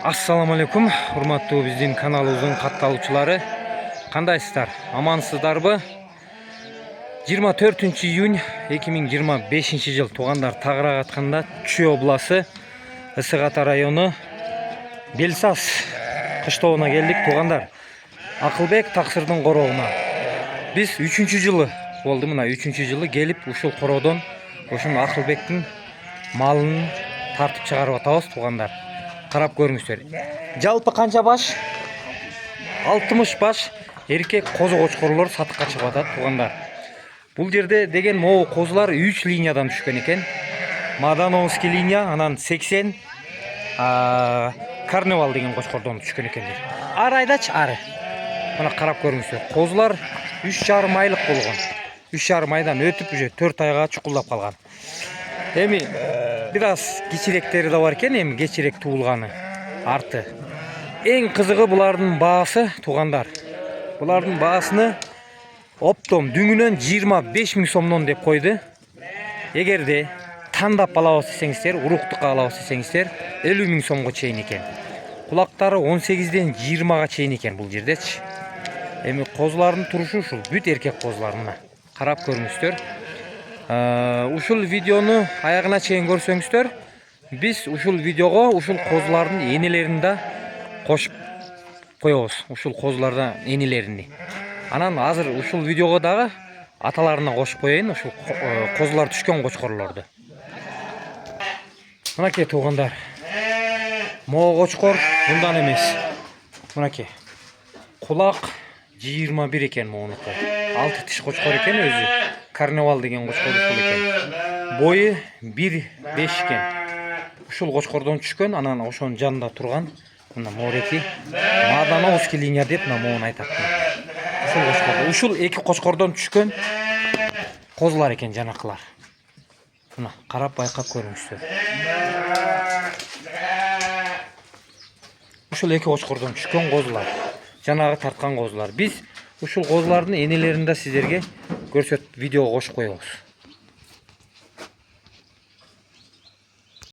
Assalamu alaikum, hurmattуу биздин каналыбыздын катталуучулары. Кандайсыздар? Амансыздарбы? 24 июнь 2025 жыл туугандар, тагыраак атканда Чүй обласы Ысык Ата району Белсас кыштоогуна келдик туугандар. Акылбек таксырдын короогуна. Биз 3-жылы болду, мына 3-жылы келип ушул короодон ошону Акылбектин малын тартып чыгарып атабыз туугандар. Карап көрүңүздөр. Жалпы канча баш? 60 баш эркек козу кочкорлор сатыкка чыгып атат туугандар. Бул жерде деген могу козулар 3 линиядан түшкөн экен. Мадановский линия, анан 80 Карневал деген кочкордон түшкөн экендир. Ары айдачы, ары. Мына карап көрүңүздөр. Козулар 3,5 айлык болгон. 3,5 айдан өтүп уже 4 айга чукулдап калган. Эми бир аз кичиректери да бар экен, эми кечирээк туулганы арты. Эң кызыгы булардын баасы туугандар. Булардын баасыны оптом дүңүнөн 25 000 сомдон деп койду. Эгерде тандап алабыз десеңиздер, уруктукка алабыз десеңиздер 50 000 сомго чейин экен. Кулактары 18ден 20га чейин экен бул жердечи. Эми козулардын турушу ушул, бүт эркек козулар мына. Карап көрүңүздөр. Ушул видеону аягына чейин көрсөңүздөр, биз ушул видеого ушул козулардын энелерин да кошуп коебуз. Ушул козуларда энелерини. Анан азыр ушул видеого дагы аталарына кошуп коеюн, ушул козулар түшкөн кочкорлорду. Мынакей туугандар. Могу кочкор мындан эмес. Мынакей. Кулак 21 экен могунуку. 6 тиш кочкор экен өзү. Карневал деген кочкор ушул экен. Бою 1,5 экен. Ушул кочкордон түшкөн, анан ошонун жанында турган мына мореки Мадановский линия деп могун айтат. Ушул кочкор, ушул эки кочкордон түшкөн козулар экен жанакылар. Мына карап байкап көрүңүздөр. Ушул эки кочкордон түшкөн козулар. Жанагы тарткан козулар. Биз ушул козулардын энелерин да сиздерге көрсөтүп видеого кошуп коебуз.